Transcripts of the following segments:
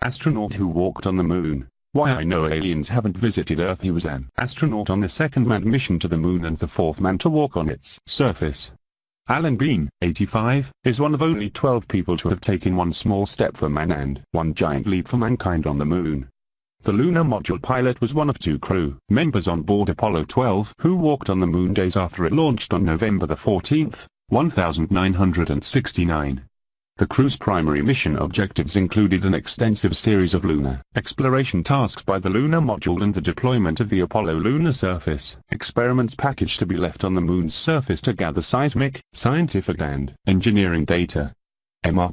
Astronaut who walked on the moon. Why I know aliens haven't visited Earth. He was an astronaut on the second manned mission to the moon and the fourth man to walk on its surface. Alan Bean, 85, is one of only 12 people to have taken one small step for man and one giant leap for mankind on the moon. The lunar module pilot was one of two crew members on board Apollo 12 who walked on the moon days after it launched on November 14, 1969. The crew's primary mission objectives included an extensive series of lunar exploration tasks by the lunar module and the deployment of the Apollo lunar surface experiments package to be left on the moon's surface to gather seismic, scientific and engineering data.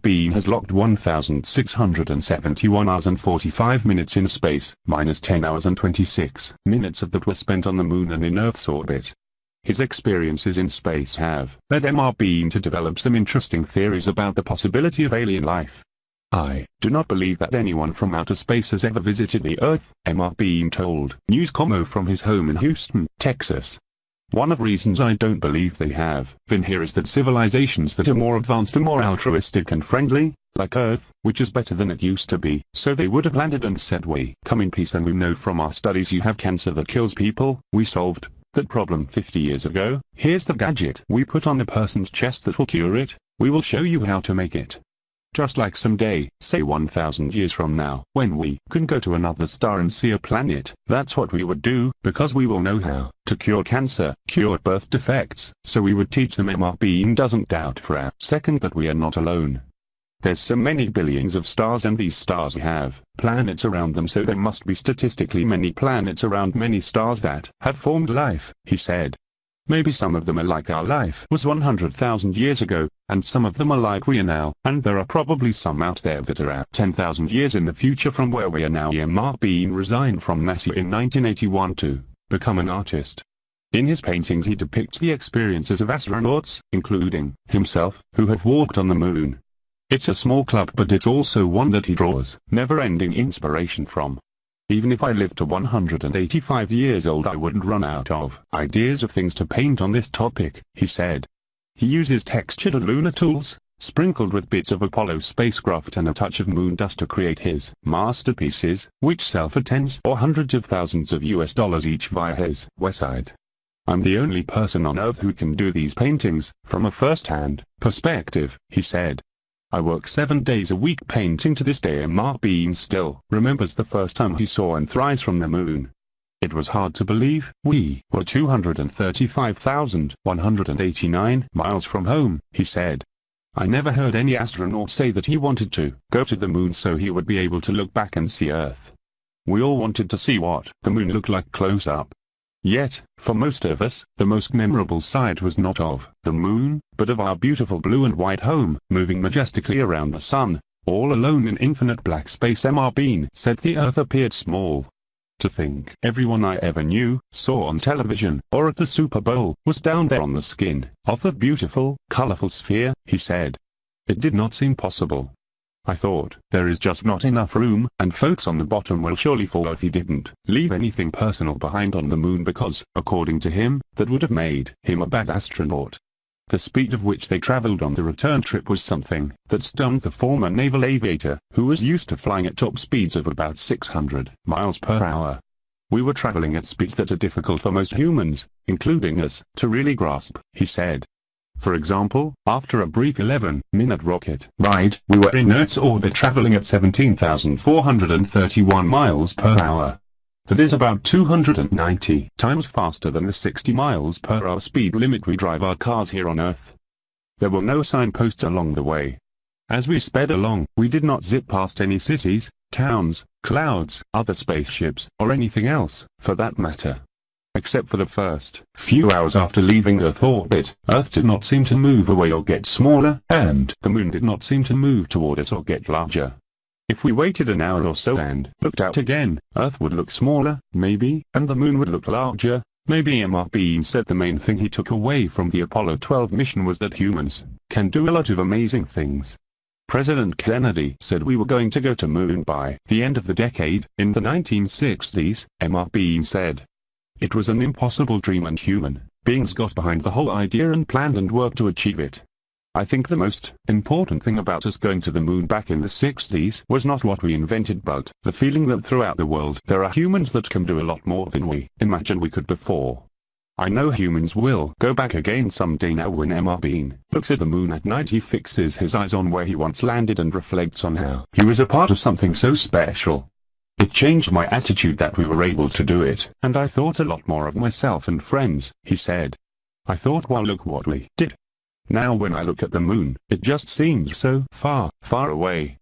Bean has logged 1,671 hours and 45 minutes in space, minus 10 hours and 26 minutes of that were spent on the moon and in Earth's orbit. His experiences in space have led Bean to develop some interesting theories about the possibility of alien life. I do not believe that anyone from outer space has ever visited the Earth, Bean told News.com from his home in Houston, Texas. One of the reasons I don't believe they have been here is that civilizations that are more advanced are more altruistic and friendly, like Earth, which is better than it used to be, so they would have landed and said we come in peace and we know from our studies you have cancer that kills people, we solved that problem 50 years ago, here's the gadget we put on a person's chest that will cure it, we will show you how to make it. Just like someday, say 1,000 years from now, when we can go to another star and see a planet, that's what we would do, because we will know how to cure cancer, cure birth defects, so we would teach them. Bean doesn't doubt for a second that we are not alone. There's so many billions of stars and these stars have planets around them, so there must be statistically many planets around many stars that have formed life, he said. Maybe some of them are like our life was 100,000 years ago, and some of them are like we are now, and there are probably some out there that are at 10,000 years in the future from where we are now. Bean resigned from NASA in 1981 to become an artist. In his paintings he depicts the experiences of astronauts, including himself, who have walked on the moon. It's a small club, but it's also one that he draws never-ending inspiration from. Even if I lived to 185 years old I wouldn't run out of ideas of things to paint on this topic, he said. He uses textured lunar tools, sprinkled with bits of Apollo spacecraft and a touch of moon dust to create his masterpieces, which sell for tens or hundreds of thousands of US dollars each via his website. I'm the only person on Earth who can do these paintings, from a first-hand perspective, he said. I work 7 days a week painting. To this day Bean still remembers the first time he saw and thrives from the moon. It was hard to believe. We were 235,189 miles from home, he said. I never heard any astronaut say that he wanted to go to the moon so he would be able to look back and see Earth. We all wanted to see what the moon looked like close up. Yet, for most of us, the most memorable sight was not of the moon, but of our beautiful blue and white home, moving majestically around the sun, all alone in infinite black space. Bean said the Earth appeared small. To think everyone I ever knew, saw on television, or at the Super Bowl, was down there on the skin of the beautiful, colorful sphere, he said. It did not seem possible. I thought, there is just not enough room, and folks on the bottom will surely fall if he didn't leave anything personal behind on the moon because, according to him, that would have made him a bad astronaut. The speed of which they traveled on the return trip was something that stunned the former naval aviator, who was used to flying at top speeds of about 600 miles per hour. We were traveling at speeds that are difficult for most humans, including us, to really grasp, he said. For example, after a brief 11-minute rocket ride, we were in Earth's orbit traveling at 17,431 miles per hour. That is about 290 times faster than the 60 miles per hour speed limit we drive our cars here on Earth. There were no signposts along the way. As we sped along, we did not zip past any cities, towns, clouds, other spaceships, or anything else, for that matter. Except for the first few hours after leaving Earth orbit, Earth did not seem to move away or get smaller, and the moon did not seem to move toward us or get larger. If we waited an hour or so and looked out again, Earth would look smaller, maybe, and the moon would look larger, maybe. Bean said the main thing he took away from the Apollo 12 mission was that humans can do a lot of amazing things. President Kennedy said we were going to go to moon by the end of the decade, in the 1960s, Bean said. It was an impossible dream and human beings got behind the whole idea and planned and worked to achieve it. I think the most important thing about us going to the moon back in the 60s was not what we invented but the feeling that throughout the world there are humans that can do a lot more than we imagined we could before. I know humans will go back again someday. Now when Mr. Bean looks at the moon at night, he fixes his eyes on where he once landed and reflects on how he was a part of something so special. It changed my attitude that we were able to do it, and I thought a lot more of myself and friends, he said. I thought, well, look what we did. Now when I look at the moon, it just seems so far, far away.